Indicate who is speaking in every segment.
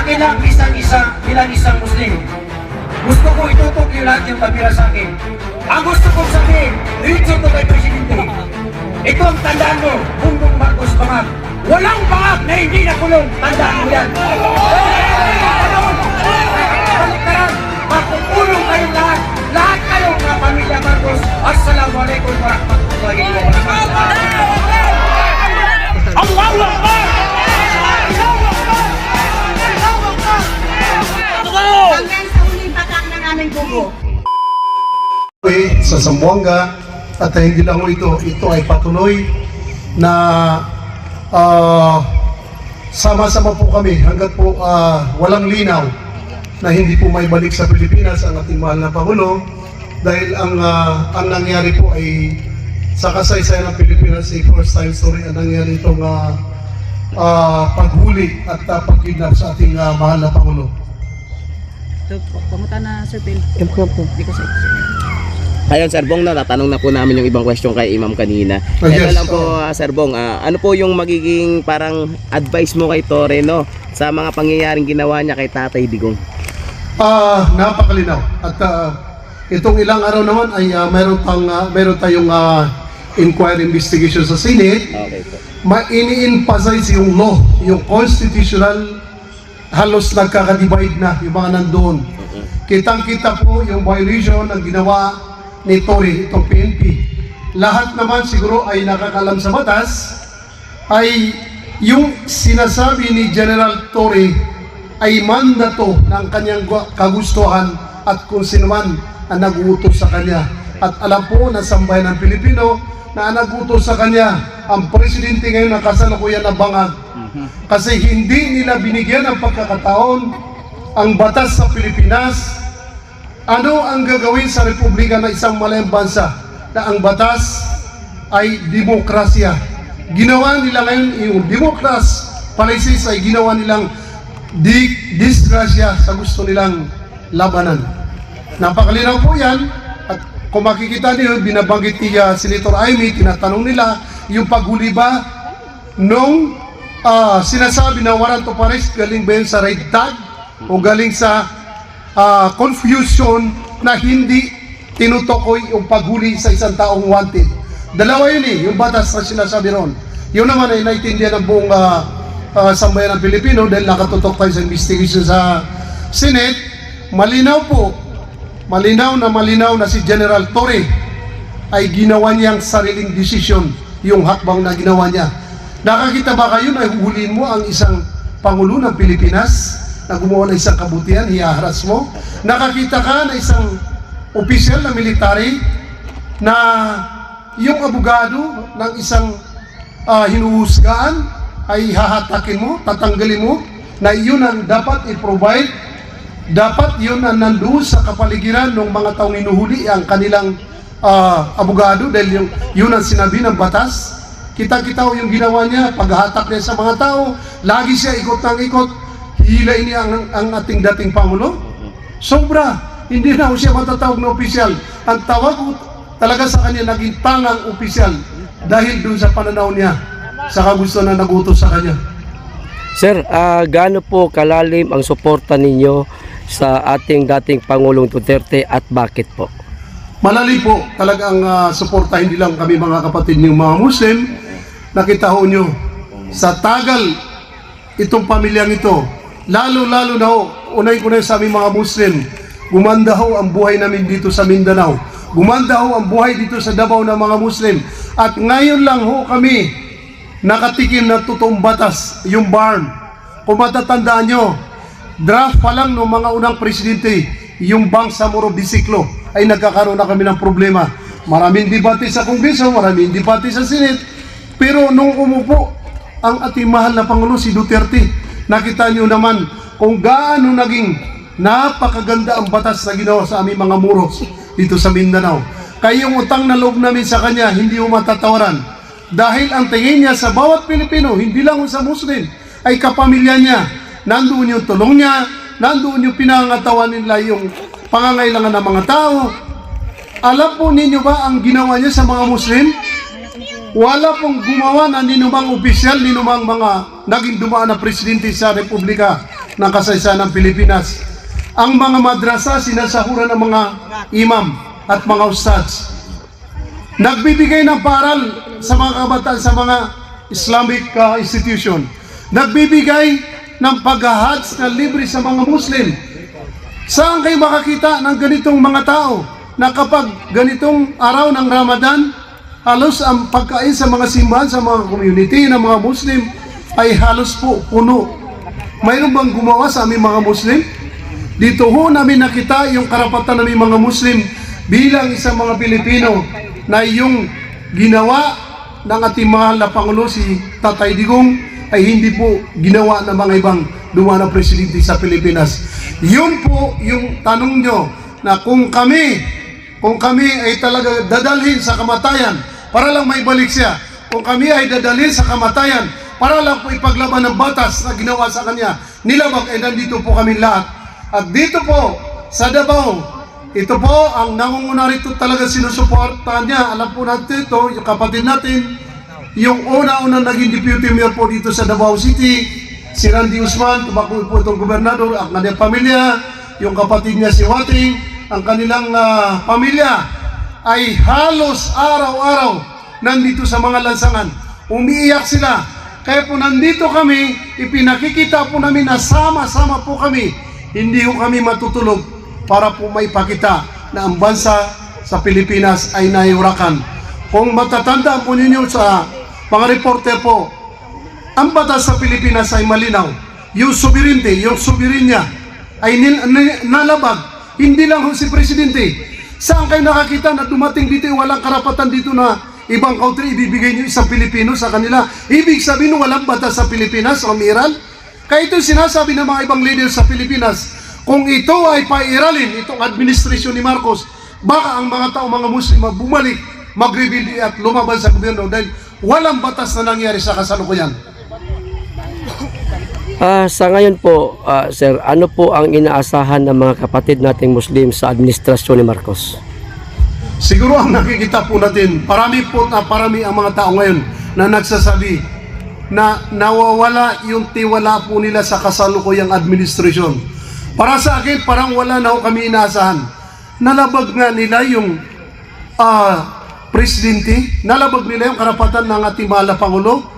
Speaker 1: sa akin lang bilang isang Muslim. Gusto ko itutok yung lahat yung tabira sa akin. Ang gusto kong sabihin, diretso to kay Presidente. Ito ang tandaan mo, Bongbong Marcos bangag. Walang bangag na hindi nakulong. Tandaan mo yan. Baliktaran, makukulong kayong lahat. Lahat kayong mga pamilya Marcos. Assalamualaikum warahmatullahi wabarakatuh.
Speaker 2: Allahu Akbar!
Speaker 3: Hanggang sa huling batak ng aming bubo.
Speaker 4: Sa Zamboanga at hindi lang ito ay patuloy na sama-sama po kami hanggat po walang linaw na hindi po may balik sa Pilipinas ang ating mahal na Pangulo dahil ang nangyari po ay sa kasaysayan ng Pilipinas ay first time story ang nangyari itong paghuli at pagkidnap sa ating mahal na Pangulo.
Speaker 5: So, pamunta na Sir Phil. Hindi ko sa
Speaker 6: Ayun, Sir Bong, natatanong na po namin yung ibang question kay Imam kanina.
Speaker 4: Yes,
Speaker 6: Ito lang po, Sir Bong, ano po yung magiging parang advice mo kay Torre, no? Sa mga pangyayaring ginawa niya kay Tatay Digong?
Speaker 4: Napakalinaw. At itong ilang araw naman ay meron tayong inquiry investigation sa Senate.
Speaker 6: Okay po.
Speaker 4: Ini-emphasize yung law, yung constitutional, halos nagkaka-divide na yung mga nandoon. Kitang-kita po yung violation ng ginawa ni Torre, itong PNP. Lahat naman siguro ay nakakalam sa batas, ay yung sinasabi ni General Torre ay mandato ng kanyang kagustuhan at kung sino man ang nag-uutos sa kanya. At alam po na sambayan ng Pilipino na ang nag-uutos sa kanya, ang presidente ngayon na kasalukuyan na bangag. Kasi hindi nila binigyan ng pagkakataon ang batas sa Pilipinas. Ano ang gagawin sa Republika na isang malayang bansa na ang batas ay demokrasya? Ginawa nila ngayon yung democracy policies ay ginawa nilang disgrasya sa gusto nilang labanan. Napakalinaw po yan. At kung makikita niyo, binabanggit ni Senator Amy, tinatanong nila yung paghuli ba nung sinasabi na warrant of arrest, galing ba yun sa red tag o galing sa confusion na hindi tinutukoy yung paghuli sa isang taong wanted. Dalawa yun yung batas na sinasabi ron. Yun naman ay naiintindihan ng buong sambayan ng Pilipino dahil nakatutok tayo sa investigation sa Senate. Malinaw na si General Torre ay ginawa niyang sariling desisyon yung hakbang na ginawa niya. Nakakita ba kayo na huhulihin mo ang isang Pangulo ng Pilipinas na gumawa ng isang kabutihan, hiaharas mo? Nakakita ka na isang opisyal na military na yung abogado ng isang hinuhusgaan ay hahatakin mo, tatanggalin mo, na yun ang dapat i-provide, dapat yun ang nandoon sa kapaligiran ng mga taong inuhuli ang kanilang abogado dahil yun ang sinabi ng batas. Kita-kita yung ginawa niya, paghahatak niya sa mga tao, lagi siya ikot ng ikot, hihilain niya ang ating dating Pangulo. Sobra, hindi na siya matatawag na opisyal. Ang tawag talaga sa kanya naging tangang opisyal dahil dun sa pananaw niya sa kagusto na nagutos sa kanya.
Speaker 7: Sir, gaano po kalalim ang suporta ninyo sa ating dating Pangulong Duterte at bakit po?
Speaker 4: Malalim po talaga ang suporta, hindi lang kami mga kapatid ng mga Muslim. Nakita ho nyo, sa tagal itong pamilyang ito, lalo-lalo na ho, unay ko na sa aming mga Muslim, gumanda ho ang buhay namin dito sa Mindanao. Gumanda ho ang buhay dito sa Davao ng mga Muslim. At ngayon lang ho kami nakatikim na totoong batas, yung BARM. Kung matatandaan nyo, draft pa lang ng mga unang presidente, yung Bangsamoro Bisiklo, ay nagkakaroon na kami ng problema. Maraming debate sa Kongreso, maraming debate sa Senate, pero nung umupo ang ating mahal na Pangulo si Duterte, nakita nyo naman kung gaano naging napakaganda ang batas na ginawa sa aming mga muros dito sa Mindanao. Kaya yung utang na loob namin sa kanya, hindi mo matatawaran. Dahil ang tingin niya sa bawat Pilipino, hindi lang sa Muslim, ay kapamilya niya. Nandoon yung tulong niya, nandoon yung pinangatawan nila yung pangangailangan ng mga tao. Alam po ninyo ba ang ginawa niya sa mga Muslim? Wala pong gumawa na ninumang opisyal, ninumang mga naging dumaan na presidente sa Republika ng kasaysayan ng Pilipinas. Ang mga madrasa, sinasahuran ng mga imam at mga ustads. Nagbibigay ng paral sa mga kabataan sa mga Islamic institution. Nagbibigay ng pag-hajj na libre sa mga Muslim. Saan kayo makakita ng ganitong mga tao na kapag ganitong araw ng Ramadan, halos ang pagkain sa mga simbahan, sa mga community ng mga Muslim ay halos po puno. Mayroon bang gumawa sa aming mga Muslim? Dito ho namin nakita yung karapatan ng mga Muslim bilang isang mga Pilipino na yung ginawa ng ating mahal na Pangulo si Tatay Digong ay hindi po ginawa ng mga ibang dumaan na presidente sa Pilipinas. Yun po yung tanong nyo na kung kami ay talaga dadalhin sa kamatayan para lang may balik siya, kung kami ay dadalhin sa kamatayan para lang po ipaglaban ng batas na ginawa sa kanya, nilabag ay nandito po kami lahat. At dito po sa Davao, ito po ang nangunguna rito talaga sinusuportahan niya. Alam po natin ito, yung kapatid natin, yung una-una naging deputy mayor po dito sa Davao City, si Randy Usman, tumakbo po itong gobernador, ang kanyang pamilya, yung kapatid niya si Wating, ang kanilang pamilya, ay halos araw-araw nandito sa mga lansangan. Umiiyak sila. Kaya po nandito kami, ipinakikita po namin na sama-sama po kami. Hindi po kami matutulog para po maipakita na ang bansa sa Pilipinas ay nahihurakan. Kung matatandaan po ninyo sa mga reporter po, ang batas sa Pilipinas ay malinaw. Yung sovereignty, yung soberanya ay nalabag. Hindi lang si Presidente. Saan kayo nakakita na dumating dito walang karapatan dito na ibang country ibibigay nyo isang Pilipino sa kanila? Ibig sabihin walang batas sa Pilipinas, umiral? Kaya ito sinasabi ng mga ibang leaders sa Pilipinas, kung ito ay pairalin, itong administrasyon ni Marcos, baka ang mga tao, mga Muslim, bumalik, mag-rebuild at lumaban sa gobyerno dahil walang batas na nangyari sa kasalukuyan.
Speaker 7: Sa ngayon po, sir, ano po ang inaasahan ng mga kapatid nating Muslim sa administrasyon ni Marcos?
Speaker 4: Siguro ang nakikita po natin, parami ang mga tao ngayon na nagsasabi na nawawala yung tiwala po nila sa kasalukuyang administrasyon. Para sa akin, parang wala na ho kami inaasahan. Nalabag nga nila yung presidente, nalabag nila yung karapatan ng ating mahal na Pangulo,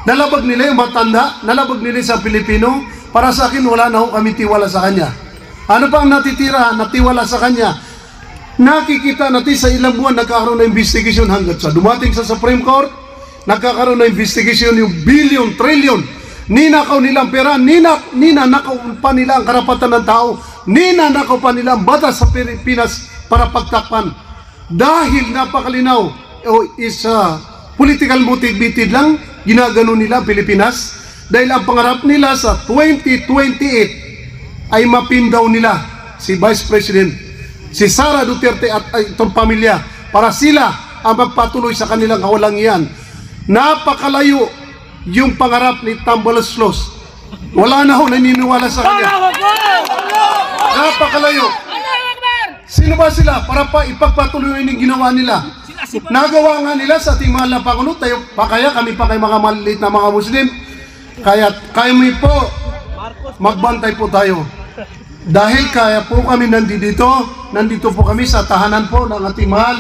Speaker 4: nalabag nila yung matanda, nalabag nila sa Pilipino. Para sa akin, wala na ho kami tiwala sa kanya. Ano pa ang natitira na tiwala sa kanya? Nakikita natin sa ilang buwan nagkakaroon ng investigation hanggang sa dumating sa Supreme Court, nagkakaroon ng investigation yung billion, trillion, ninakaw nilang pera, ninanakaw pa nila ang karapatan ng tao, ninanakaw pa nila ang batas sa Pilipinas para pagtakpan. Dahil napakalinaw, is political motivated lang, ginagano nila ang Pilipinas. Dahil ang pangarap nila sa 2028 ay mapindaw nila si Vice President, si Sara Duterte at itong pamilya para sila ang magpatuloy sa kanilang kawalangian. Napakalayo yung pangarap ni Tambaloslos. Wala na ho naniniwala sa kanya. Napakalayo. Sino ba sila para pa ipagpatuloy yung ginawa nila? Nagawa nga nila sa ating mahal na Pangulo, tayo pa kaya kami pa kay mga maliit na mga Muslim. Kaya kami po, magbantay po tayo. Dahil kaya po kami nandito po kami sa tahanan po ng ating mahal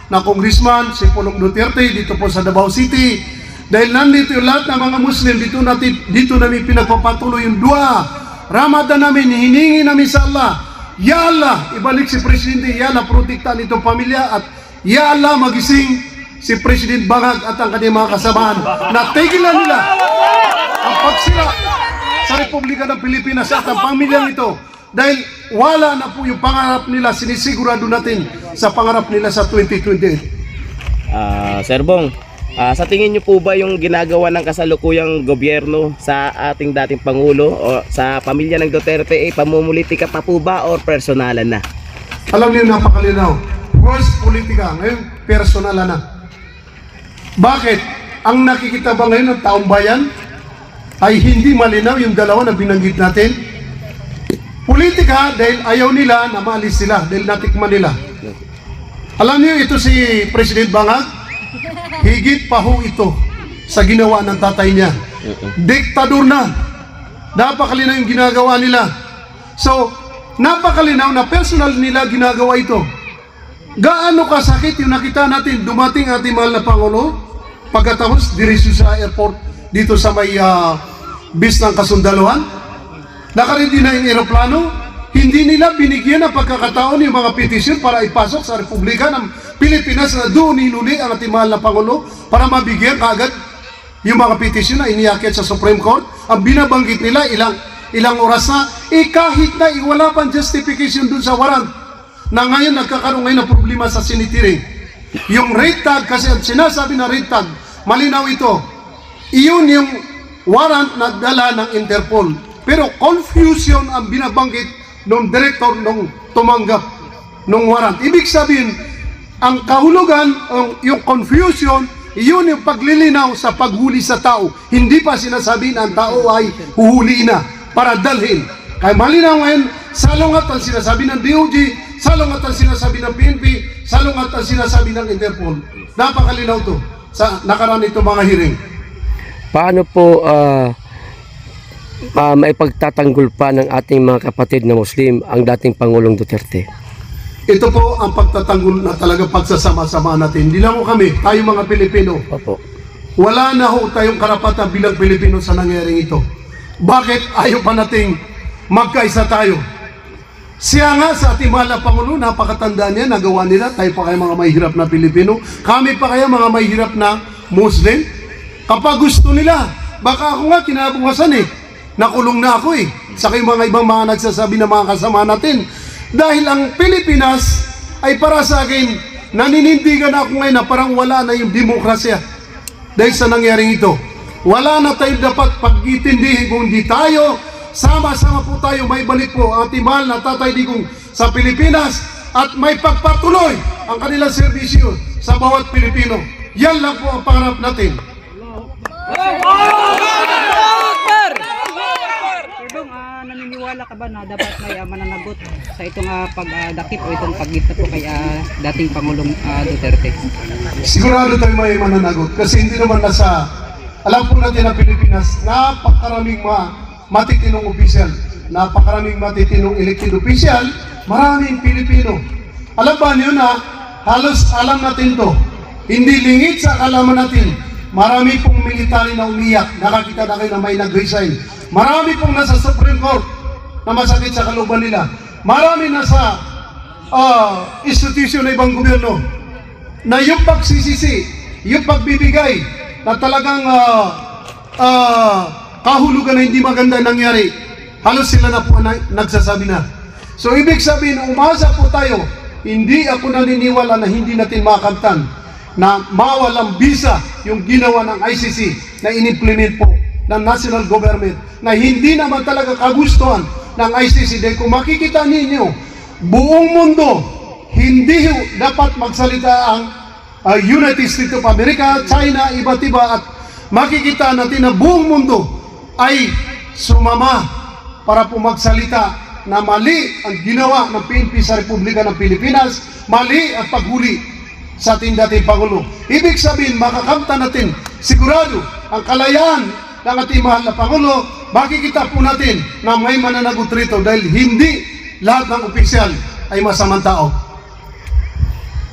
Speaker 4: na Congressman, si Pulong Duterte, dito po sa Davao City. Dahil nandito yung lahat ng mga Muslim, dito namin pinagpapatuloy yung dua. Ramadan namin, hiningi namin sa Allah, Ya Allah, ibalik si Presidente, Ya Allah, protektahan itong pamilya, at Ya Allah, magising si President Bangag at ang kanyang mga kasamahan. Natigilan nila ang pagsira sa Republika ng Pilipinas at ang pamilyang ito. Dahil wala na po yung pangarap nila, sinisigurado natin sa pangarap nila sa 2028.
Speaker 6: Sir Bong, sa tingin niyo po ba yung ginagawa ng kasalukuyang gobyerno sa ating dating Pangulo o sa pamilya ng Duterte ay pamumulitika pa po ba or personalan na?
Speaker 4: Alam niyo, napakalinaw. First, politika. Ngayon, personalan na. Bakit? Ang nakikita ba ngayon ng taong bayan ay hindi malinaw yung dalawa na binanggit natin? Politika dahil ayaw nila na maalis sila, dahil natikman nila. Alam niyo, ito si President Bangag, higit pa ho ito sa ginawa ng tatay niya. Diktador na. Napakalinaw yung ginagawa nila. So, napakalinaw na personal nila ginagawa ito. Gaano kasakit yung nakita natin dumating ating mahal na Pangulo pagkatapos diretso sa airport dito sa may bis ng kasundaluhan. Nakaready na yung aeroplano. Hindi nila binigyan ng pagkakataon yung mga petisyon para ipasok sa Republika ng Pilipinas na doon inuli ang ating mahal na Pangulo para mabigyan kaagad yung mga petisyon na iniakyat sa Supreme Court. Ang binabanggit nila ilang oras na, kahit na wala pang justification dun sa warrant na ngayon nagkakaroon ngayon ng problema sa sinitiring. Yung red tag, kasi ang sinasabi na red tag, malinaw ito, iyon yung warrant na dala ng Interpol. Pero confusion ang binabanggit ng director nung tumanggap ng warrant. Ibig sabihin, ang kahulugan, yung confusion, iyon yung paglilinaw sa paghuli sa tao. Hindi pa sinasabi na ang tao ay huhuli na para dalhin. Kaya malinaw ngayon, salungat ang sinasabi ng DOJ, salungat ang sinasabi ng PNP, salungat ang sinasabi ng Interpol. Napakalinaw to sa nakaraan itong mga hearing.
Speaker 7: Paano po maipagtatanggol pa ng ating mga kapatid na Muslim ang dating Pangulong Duterte?
Speaker 4: Ito po ang pagtatanggol na talaga pagsasama-sama natin. Hindi lang ho kami, tayo mga Pilipino.
Speaker 7: Opo.
Speaker 4: Wala na ho tayong karapatan bilang Pilipino sa nangyaring ito. Bakit ayaw pa nating magkaisa tayo? Siya nga sa ating mahal na Pangulo, napakatanda niya, nagawa nila, tayo pa kaya mga mahihirap na Pilipino, kami pa kaya mga mahihirap na Muslim. Kapag gusto nila, baka ako nga kinabukasan nakulong na ako sa kayong mga ibang mga nagsasabi na mga kasama natin. Dahil ang Pilipinas ay para sa akin, naninindigan ako ngayon na parang wala na yung demokrasya. Dahil sa nangyaring ito, wala na tayo dapat pag-itindihin kung hindi tayo, sama-sama po tayo, may balik po ang ating mahal na Tatay Digong sa Pilipinas at may pagpatuloy ang kanilang serbisyo sa bawat Pilipino. Yan lang po ang pangarap natin.
Speaker 5: Sir Dong, naniniwala ka ba na dapat may mananagot sa itong pagdakip o itong paggita po kay dating Pangulong Duterte?
Speaker 4: Sigurado tayo may mananagot kasi hindi naman alam po natin na Pilipinas, napakaraming matitinong opisyal, napakaraming matitinong elected official, maraming Pilipino. Alam ba niyo na halos alam natin to, hindi lingit sa kalaman natin, marami pong military na umiyak, nakakita na kayo na may nag-resign, marami pong nasa Supreme Court na masakit sa kalooban nila, marami nasa institusyon na ibang gobyerno na yung pagsisisi, yung pagbibigay na talagang kahulugan na hindi maganda nangyari, halos sila na po nagsasabi na. So ibig sabihin, umasa po tayo, hindi ako naniniwala na hindi natin makamtan na mawalang bisa yung ginawa ng ICC na in-implement po ng national government na hindi naman talaga kagustuhan ng ICC. Dahil kung makikita ninyo, buong mundo, hindi dapat magsalita ang United States of America, China, iba't iba, at makikita natin na buong mundo ay sumama para po magsalita na mali ang ginawa ng PNP sa Republika ng Pilipinas, mali ang paghuli sa ating dating Pangulo. Ibig sabihin, makakamta natin sigurado ang kalayaan ng ating mahal na Pangulo. Makikita po natin na may mananagot rito dahil hindi lahat ng opisyal ay masamang tao.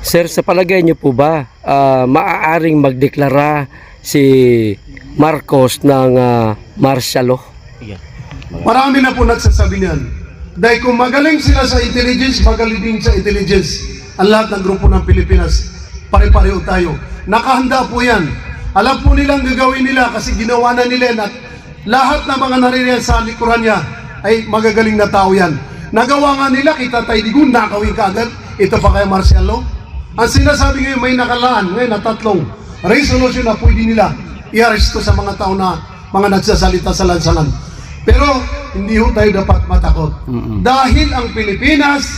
Speaker 7: Sir, sa palagay niyo po ba maaaring magdeklara si Marcos ng martial law?
Speaker 4: Marami na po nagsasabi niyan. Dahil kung magaling sila sa intelligence, magaling din sa intelligence ang lahat ng grupo ng Pilipinas. Pare-pareho tayo. Nakahanda po yan. Alam po nilang gagawin nila kasi ginawa na nila at lahat ng mga naririyan sa likuran niya ay magagaling na tao yan. Nagawa nga nila, kita tayo Digong, nakawin ka agad. Ito pa kaya martial law? Ang sinasabi ngayon, may nakalaan ngayon na 3 resolution na pwede nila i-aresto sa mga tao na mga nagsasalita sa lansangan. Pero hindi ho tayo dapat matakot. Dahil ang Pilipinas,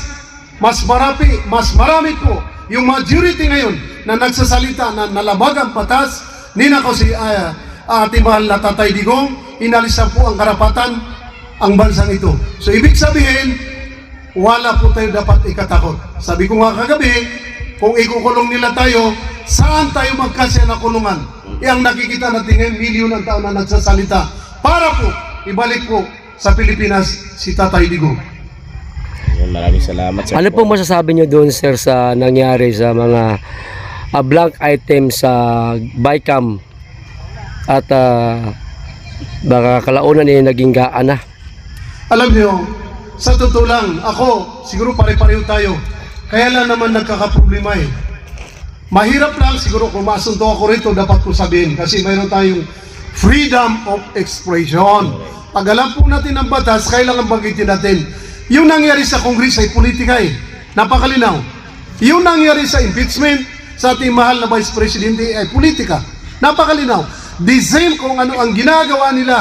Speaker 4: mas marami po yung majority ngayon na nagsasalita na nalabag ang batas, ninakaw si ating mahal na Tatay Digong, inalisan po ang karapatan ang bansang ito. So ibig sabihin, wala po tayo dapat ikatakot. Sabi ko nga kagabi, kung ikukulong nila tayo, saan tayo magkasya na kulungan? Ang nakikita natin ngayon, milyon ang tao na nagsasalita para po ibalik po sa Pilipinas si Tatay Digong.
Speaker 6: Ayun, maraming salamat sir.
Speaker 7: Ano po masasabi nyo doon, sir, sa nangyari sa mga blank item sa BICAM at baka kalaunan naging gaan na?
Speaker 4: Alam niyo, sa totoo lang, ako, siguro pare-pareho tayo. Kaya lang naman nagkakaproblema eh. Mahirap lang siguro kung masunto ako rito, dapat ko sabihin. Kasi mayroon tayong freedom of expression. Pag alam po natin ang batas, kailangan banggitin natin. Yung nangyari sa Congress ay politika eh. Napakalinaw. Yung nangyari sa impeachment sa ating mahal na Vice Presidente ay politika. Napakalinaw. The same kung ano ang ginagawa nila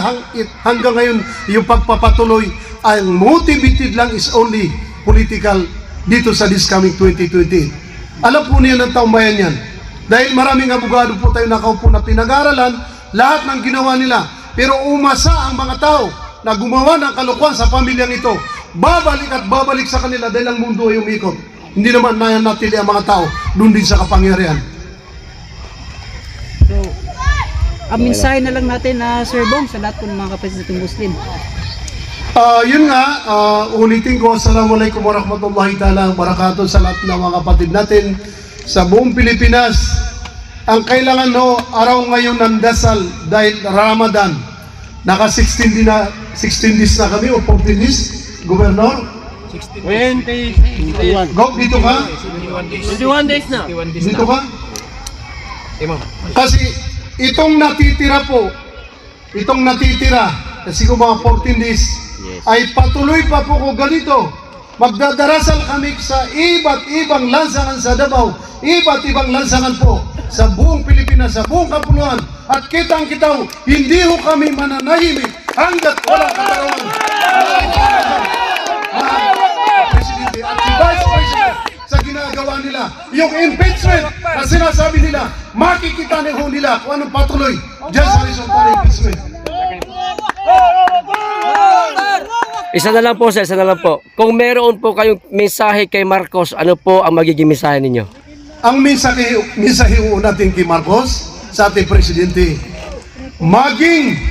Speaker 4: hanggang ngayon, yung pagpapatuloy, ang motivated lang is only political dito sa this coming 2020. Alam po niya ng taong bayan yan. Dahil maraming abogado po tayo nakaupo na pinag-aralan, lahat ng ginawa nila. Pero umasa ang mga tao na gumawa ng kalokohan sa pamilyang ito. Babalik at babalik sa kanila dahil ang mundo ay umikot. Hindi naman nanatili ang mga tao doon din sa kapangyarihan.
Speaker 5: So, ang mensahe na lang natin na Sir Bong sa lahat po ng mga kapatid Muslim.
Speaker 4: Yun nga, ulitin ko, Assalamualaikum warahmatullahi ta'ala wabarakatuh sa lahat ng mga kapatid natin sa buong Pilipinas. Ang kailangan araw ngayon ng dasal dahil Ramadan. Naka 16 days na kami o 14 days, Gobernador?
Speaker 2: 21.
Speaker 4: Gob, dito ka?
Speaker 2: 21 days na.
Speaker 4: Dito ka? Kasi itong natitira po, kasi kung mga 14 days, ay patuloy pa po ko ganito. Magdadarasal kami sa iba't ibang lansangan sa Davao, iba't ibang lansangan po sa buong Pilipinas, sa buong kapuluan. At kitang-kitaw, hindi ho kami mananahimik hanggat walang katarungan. Presidente at si Vice President sa ginagawa nila. Yung impeachment na sinasabi nila, makikita niyo nila kung anong patuloy dyan sa resulta ng impeachment.
Speaker 7: Isa na lang po, sir, isa na lang po. Kung meron po kayong mensahe kay Marcos, ano po ang magiging mensahe ninyo?
Speaker 4: Ang mensahe natin kay Marcos sa ating presidente, maging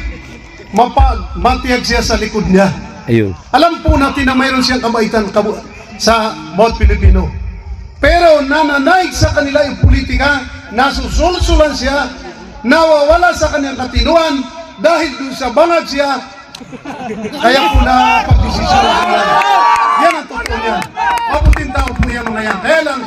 Speaker 4: matiyag siya sa likod niya.
Speaker 7: Ayun.
Speaker 4: Alam po natin na mayroon siyang kabaitan sa bawat Pilipino. Pero nananaig sa kanila yung politika, nasusulsulan siya, nawawala sa kanyang katinuan dahil dun sa bangag siya, kaya po na pagdesisyon na yan. Yan ang totoo niyan. Mabuting tao po yan mga yan. Kaya lang,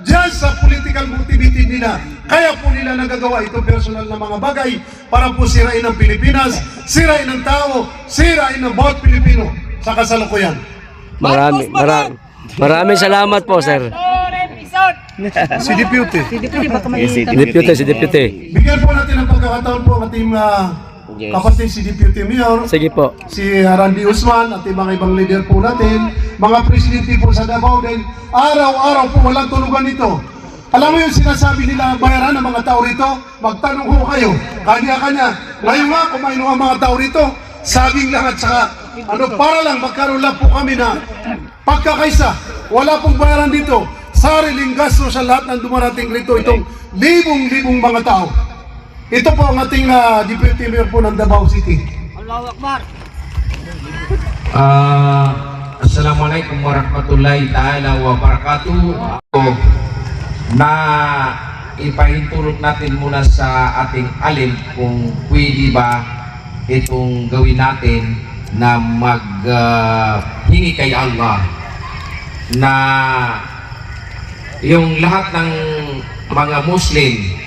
Speaker 4: dyan sa political motivated nila, kaya po nila nagagawa ito personal na mga bagay para po sirain ang Pilipinas, sirain ang tao, sirain ang bawat Pilipino sa kasalukuyan.
Speaker 7: Maraming salamat po, sir.
Speaker 4: Si Deputy.
Speaker 5: Si Deputy, baka may
Speaker 6: Yes,
Speaker 7: Si Deputy.
Speaker 4: Bigyan po natin ng pagkakataon po ang ating kapatid si Deputy Mayor,
Speaker 7: Sige po.
Speaker 4: si Randy Usman at yung mga ibang leader po natin, mga presidente po sa Davao din, araw-araw po walang tulugan nito. Alam mo yung sinasabi nila bayaran ng mga tao rito? Magtanong ko kayo, kanya-kanya. Ngayon nga, kumain ng mga tao rito, saging lang at saka, para lang magkaroon lang po kami na pagkakaisa. Wala pong bayaran dito. Sariling gasto sa lahat ng dumarating rito, itong libong-libong mga tao. Ito po ang ating Deputy Mayor po ng Davao City.
Speaker 1: Assalamualaikum warahmatullahi ta'ala wabarakatuh. Na ipahintulot natin muna sa ating alim kung pwede ba itong gawin natin na maghingi kay Allah na yung lahat ng mga Muslim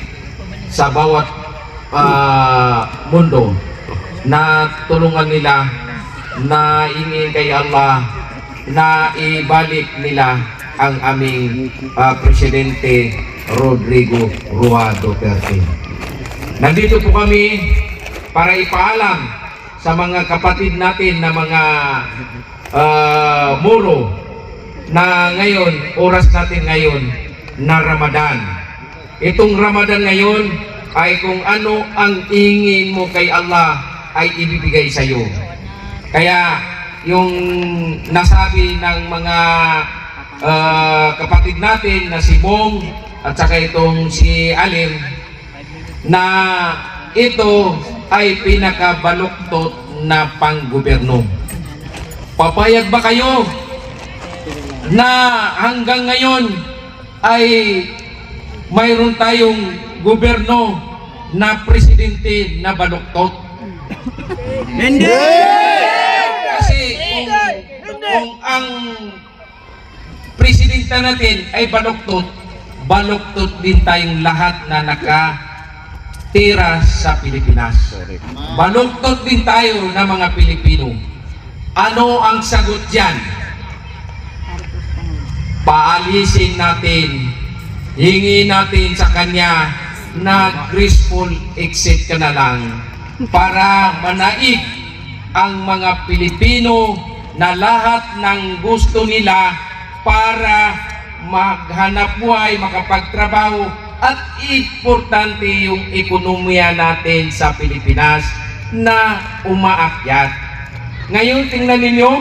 Speaker 1: sa bawat mundo na tulungan nila na hingin kay Allah na ibalik nila ang aming Presidente Rodrigo Roa Duterte. Nandito po kami para ipaalam sa mga kapatid natin na mga Moro na ngayon, oras natin ngayon na Ramadan. Itong Ramadan ngayon ay kung ano ang hingin mo kay Allah ay ibibigay sa iyo. Kaya yung nasabi ng mga kapatid natin na si Bong at saka itong si Alim na ito ay pinakabaluktot na panggobyerno. Papayag ba kayo na hanggang ngayon ay mayroon tayong gobyerno na presidente na baluktot?
Speaker 2: Hindi!
Speaker 1: Kasi kung ang presidente natin ay baluktot, baluktot din tayong lahat na nakatira sa Pilipinas. Baluktot din tayo na mga Pilipino. Ano ang sagot dyan? Paalisin natin, hingi natin sa kanya na graceful exit ka na lang para manaig ang mga Pilipino na lahat ng gusto nila para maghanap buhay, makapagtrabaho, at importante yung ekonomiya natin sa Pilipinas na umaakyat. Ngayon, tingnan ninyo,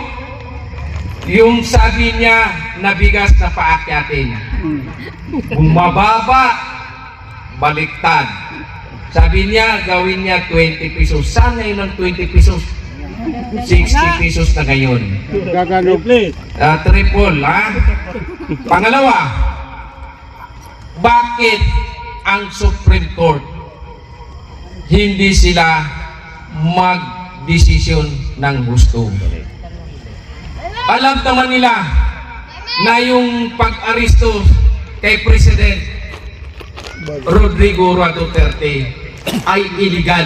Speaker 1: yung sabi niya na bigas na paakyatin. Kung mababa, baliktad. Sabi niya, gawin niya 20 pesos. Saan ngayon ang 20 pesos? 60 pesos na ngayon. Triple, ha? Pangalawa, bakit ang Supreme Court hindi sila mag-desisyon ng gusto? Alam naman nila na yung pag-aristo kay President Rodrigo Duterte ay illegal.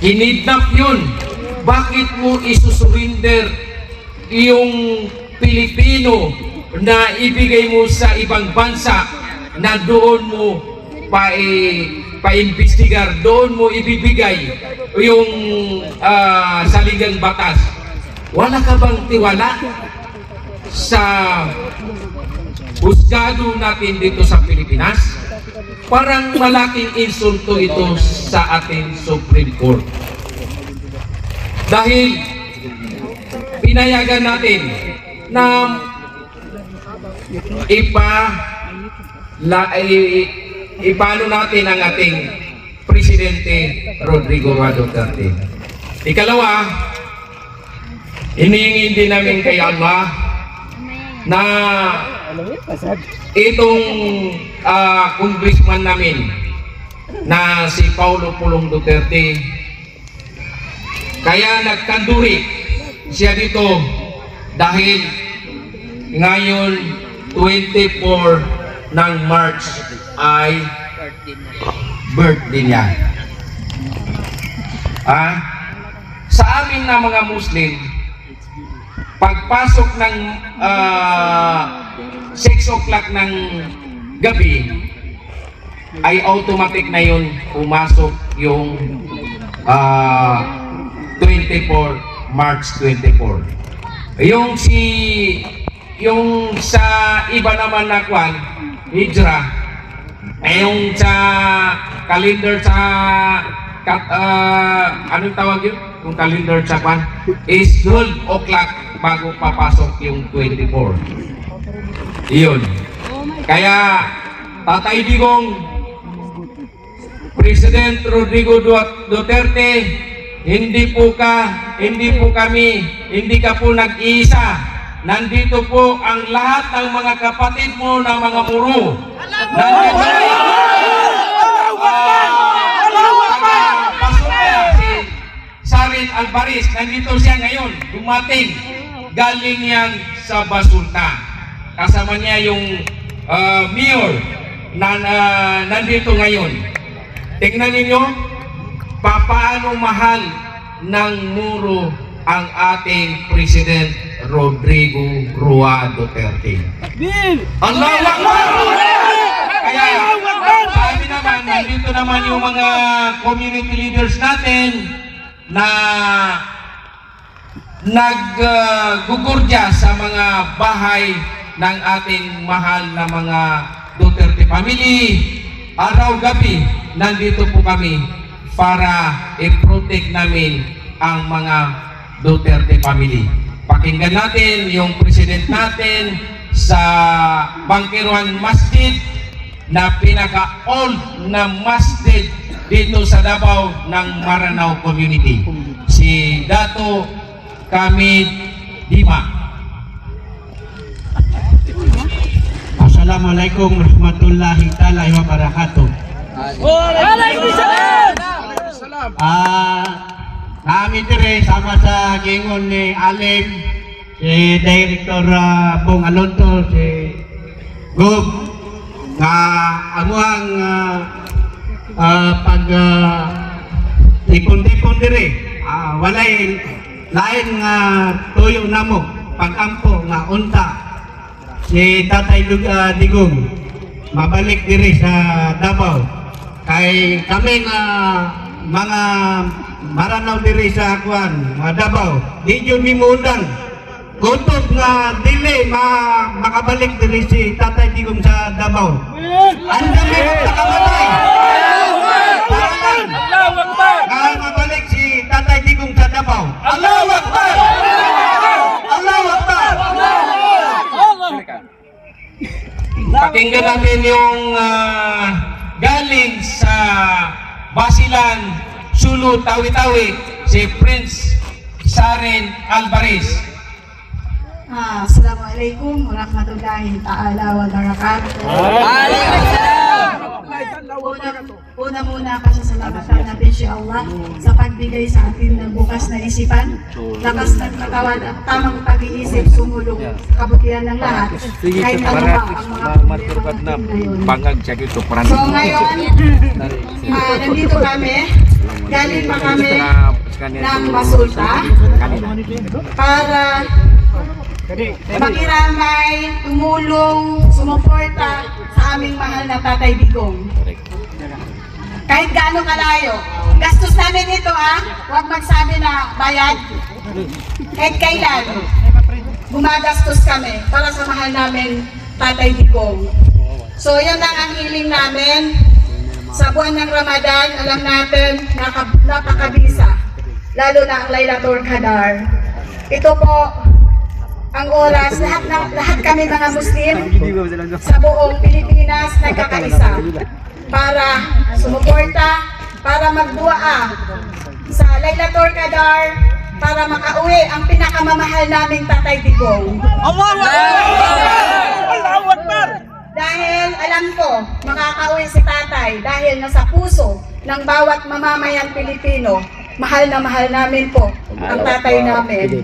Speaker 1: Kinidnap yun. Bakit mo isusurinder yung Pilipino na ibigay mo sa ibang bansa na doon mo pa-imbestigar, doon mo ibibigay yung saligang batas? Wala ka bang tiwala sa husgado natin dito sa Pilipinas? Parang malaking insulto ito sa ating Supreme Court. Dahil pinayagan natin na ipalo natin ang ating Presidente Rodrigo Duterte. Ikalawa, hinihingi din namin kay Allah na itong congressman namin na si Paulo Pulong Duterte, kaya nagkanduri siya dito dahil ngayon 24 ng March ay birthday niya. Sa amin na mga Muslim, pagpasok ng 6 o'clock ng gabi ay automatic na yun pumasok yung 24 March 24. Yung sa iba naman na kwan, hijra, yung sa calendar sa anong tawag yun? Yung calendar sa kwan is 12 o'clock bago papasok yung 24. Iyon. Kaya Tatay Digong, President Rodrigo Duterte, hindi ka po nag-iisa. Nandito po ang lahat ng mga kapatid mo na mga muro. Nandito si Sarin Alvarez, nandito siya ngayon, dumating. Galing yan sa Basulta. Kasama niya yung mayor na nandito ngayon. Tingnan ninyo, paano mahal ng muro ang ating President Rodrigo Duterte. Allahu Akbar! Kaya sabi naman, nandito naman yung mga community leaders natin na naggugurdya sa mga bahay ng ating mahal na mga Duterte family. Araw-gabi, nandito po kami para i-protect namin ang mga Duterte family. Pakinggan natin yung president natin sa Bangkiruan Masjid na pinaka-old na masjid dito sa Davao ng Maranao Community. si Dato Kamid Dima. Assalamualaikum warahmatullahi taala wabarakatuh. Kami dire sama sa gingon ni Alim, si Director Bong Alonso, si Gob, nga amuang pag tipon-tipon dire, walay lain nga tuyo namo, pag-ampo nga unta, si Tatay Digong, mabalik dire sa Davao. Kay kami nga mga maranaw diri sa Akuan, Davao, di yun mimundang kutob nga dili makabalik diri si Tatay Digong sa Davao. Ang dami nakamatay nga mabalik si Tatay Digong sa Davao. Allahu Akbar! Allahu Akbar! Pakinggan natin yung galing sa Basilan, Sulu, Tawi-Tawi, si Prince Saren Alvarez.
Speaker 3: Assalamualaikum warahmatullahi ta'ala wa barakatuh. Una-muna pasasalamatan natin si Allah sa pagbigay sa atin ng bukas na isipan, lakas ng katawan at tamang pag-iisip sumulong sa kabutihan ng lahat. Kahit ano ba ang mga problema natin ngayon. So ngayon, nandito kami, galing pa kami ng Masulta para makiramay, tumulong, sumuporta sa aming mahal na Tatay Digong. Kahit gaano kalayo, gastos namin ito huwag magsabi na bayad. Kahit kailan, gumagastos kami para sa mahal namin Tatay Digong. So yun lang ang hiling namin. Sa buwan ng Ramadan, alam natin, napakabisa. Lalo na ang Laylatul Qadar. Ito po ang oras, lahat kami mga Muslim sa buong Pilipinas nagkakaisa para sumuporta, para magdua sa Laylatul Qadar, para makauwi ang pinakamamahal naming Tatay Digong.
Speaker 2: Allahu Akbar!
Speaker 3: Dahil alam ko, makakauwi si Tatay dahil nasa puso ng bawat mamamayang Pilipino. Mahal na mahal namin po ang Tatay namin.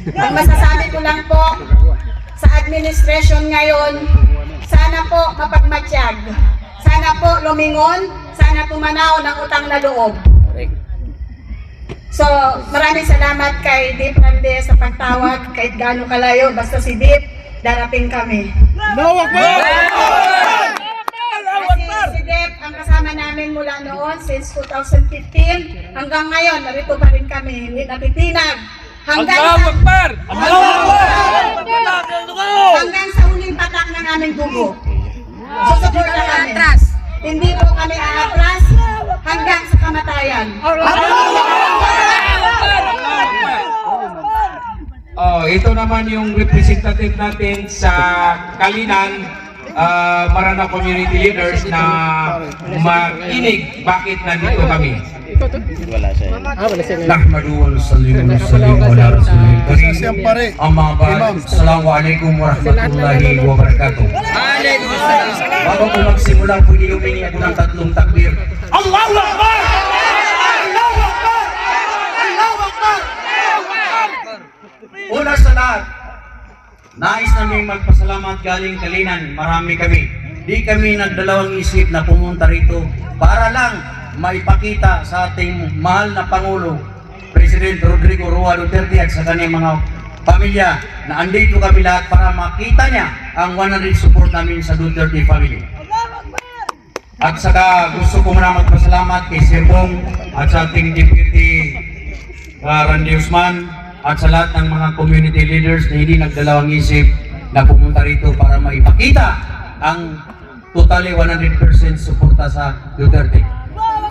Speaker 3: Ang masasabi ko lang po sa administration ngayon, sana po mapagmatsyag. Sana po lumingon, sana tumanaw ng utang na loob. So, maraming salamat kay Dip Rande sa pagtawag, kahit gaano kalayo, basta si Dip, darating kami. Kasi si Dip, ang kasama namin mula noon, since 2015, hanggang ngayon, narito pa rin kami, hindi natitinag. Hanggang sa huling patak ng aming dugo. Susuporta kami. Hindi po kami aatras hanggang sa kamatayan.
Speaker 1: Ito naman yung representative natin sa Kalinan, Maranao Community Leaders na makinig bakit nandito kami. Nahmadu wa nusallimu ala rasulil karim. Amma ba'd. Assalamualaikum warahmatullahi wabarakatuh. Bago ko magsimula, pwede humingi ako ng 3 takbir. Allahu Akbar! Allahu Akbar! Allahu Akbar! Una sa lahat, nais namin magpasalamat galing Kalinan. Marami kami. Di kami nagdalawang isip na pumunta rito para lang maipakita sa ating mahal na Pangulo, President Rodrigo Roa Duterte at sa kanyang mga pamilya na andito kami lahat para makita niya ang 100 support namin sa Duterte family. At saka gusto ko muna magpasalamat kay Sir Bong at sa ating Deputy Randy Usman at sa lahat ng mga community leaders na hindi nagdalawang isip na pumunta rito para maipakita ang totally 100% suporta sa Duterte.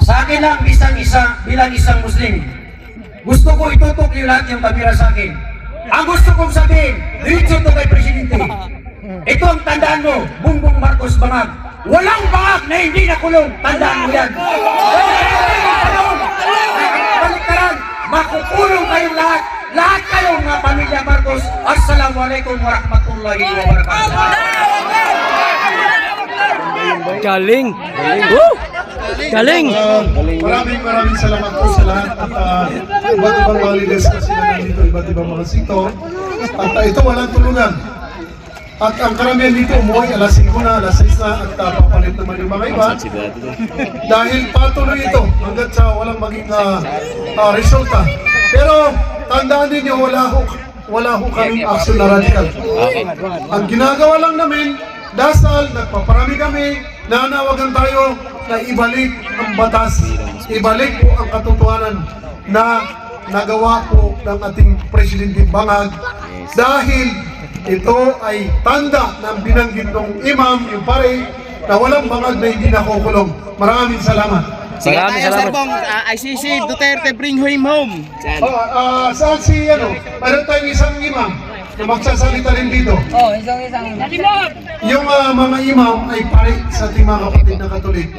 Speaker 1: Sa akin lang, bilang isang Muslim, gusto ko itutok niyo lahat yung kamera sa akin. Ang gusto kong sabihin, diretso to kay Presidente. Ito ang tandaan mo, Bongbong Marcos bangag. Walang bangag na hindi nakulong. Tandaan mo yan. Baliktaran, makukulong kayong lahat. Lahat kayong mga pamilya Marcos. Assalamualaikum warahmatullahi wabarakatuh.
Speaker 7: Galing! Woo! Galing!
Speaker 4: Maraming salamat po sa lahat at iba't ibang mga leaders kasi na nandito, iba't ibang mga sito. At ito walang tulugan. At ang karamihan dito umuwi alas 5 na, alas 6 na at papalit naman yung mga iba. Dahil patuloy ito hanggat sa walang maging resulta. Pero tandaan ninyo, wala ho kaming action na radical. Ang ginagawa lang namin, dasal, nagpaparami kami, nanawagan tayo na ibalik ang batas, ibalik po ang katotohanan na nagawa po ng ating Presidente Bangag dahil ito ay tanda ng binanggit ng imam, yung pare, na walang bangag na hindi nakukulong. Maraming salamat.
Speaker 6: Sige
Speaker 7: Maraming
Speaker 6: tayo, Sir
Speaker 7: salamat.
Speaker 6: Bong. ICC Duterte, bring him home.
Speaker 4: Saan si, mayroon tayong isang imam na magsasalita rin dito. Yung mga imam ay pare sa ating mga kapatid na Katolik.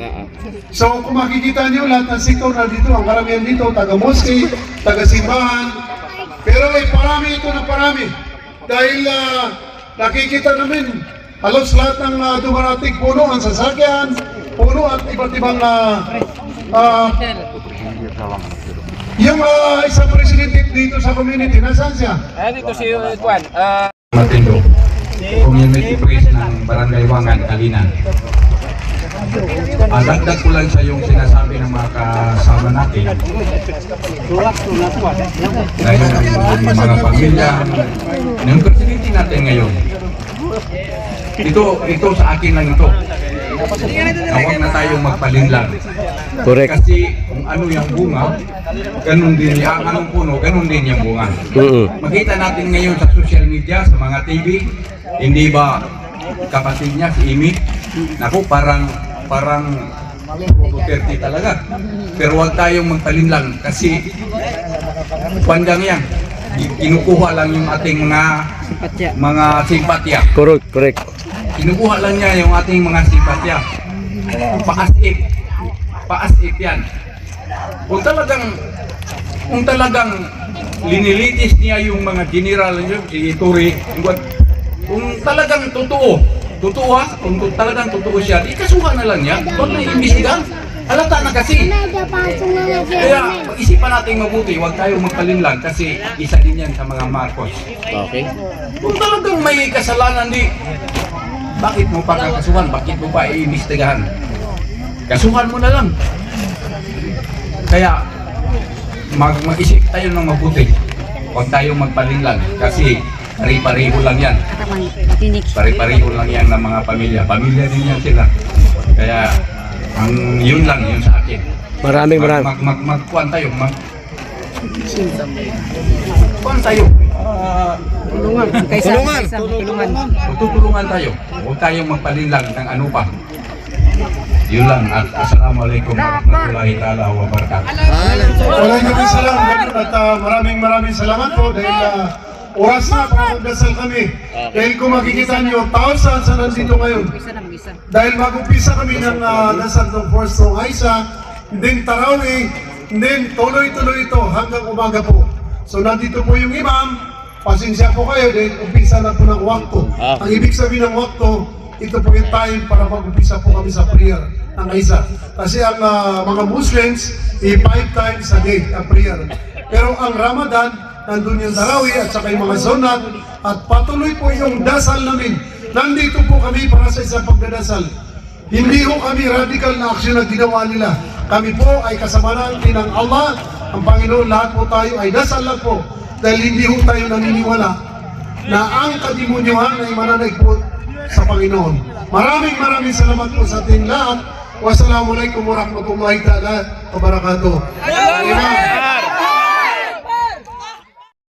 Speaker 4: So kung makikita niyo lahat ng sektor na dito, ang karamihan dito, taga-mosque, taga-simbahan, pero ay parami ito na parami. Dahil nakikita namin halos lahat ng dumarating puno ang sasakyan, puno at iba't ibang yung isang presidente dito sa community, nasaan siya?
Speaker 8: Matendo, community priest ng Barangay Wangan, Kalinan. Dagdag ko lang sa yung sinasabi ng mga kasama natin. Dahil ang mga pamilya ng presidente natin ngayon. Ito sa akin lang ito. Huwag na tayong magpalinlang.
Speaker 7: Correct.
Speaker 8: Kasi kung ano yung bunga, ganun din yung anong puno, ganun din yung bunga. Makita natin ngayon sa social media, sa mga TV, hindi ba kapatid niya si Amy? Naku, parang Duterte talaga. Pero huwag tayong magpalinlang kasi pandang yan. Kinukuha lang yung ating mga simpatya.
Speaker 7: Correct.
Speaker 8: Kinukuha lang niya yung ating mga simpatya. Paas-ip yan. Kung talagang linilitis niya yung mga general niyo, si Turi, kung talagang totoo kung talagang totoo siya, ikasuhan na lang niya, huwag na iimbestigahan. Halata na kasi. Kaya pag-isipan natin mabuti, huwag tayong magpalinlang kasi isa din yan sa mga Marcos.
Speaker 6: Okay.
Speaker 8: Kung talagang may kasalanan, bakit mo pa kakasuhan? Bakit mo pa iimbestigahan? Kasuhan mo na lang. Kaya mag-isip tayo ng mabuti. Huwag tayong magpalinlang kasi pare-pareho lang yan. Pare-pareho lang yan ng mga pamilya. Pamilya din yan sila. Kaya yun sa akin.
Speaker 7: Maraming.
Speaker 8: Magkuhan tayo. Magkuhan tayo.
Speaker 5: Tulungan.
Speaker 8: Magtutulungan tayo. Huwag tayong magpalinlang ng ano pa. Yun lang. At assalamualaikum warahmatullahi ta'ala wa barakatuh.
Speaker 4: Maraming salamat at maraming salamat po dahil oras na para magdasal kami. Dahil kung makikita nyo, thousands na nandito ngayon. Dahil mag-upisa kami ng dasal ng First Song Aisa, then Tarawih, then tuloy-tuloy ito hanggang umaga po. So nandito po yung imam, pasensya po kayo dahil umpisa na po ng wakto. Ang ibig sabihin ng wakto, ito po yung time para mag-umpisa po kami sa prayer ng Aisa. Kasi ang mga Muslims, 5 times a day ang prayer. Pero ang Ramadan, nandun yung Tarawih at saka yung mga sunat at patuloy po yung dasal namin. Nandito po kami para sa isang pagdadasal. Hindi po kami radical na aksyon na ginawa nila. Kami po ay kasamahan din ng Allah, ang Panginoon. Lahat po tayo ay dasal lang po dahil hindi po tayo naniniwala na ang kadimonyohan ay mananaig po sa Panginoon. Maraming salamat po sa ating lahat. Wassalamualaikum warahmatullahi ta'ala wabarakatuh. Amen.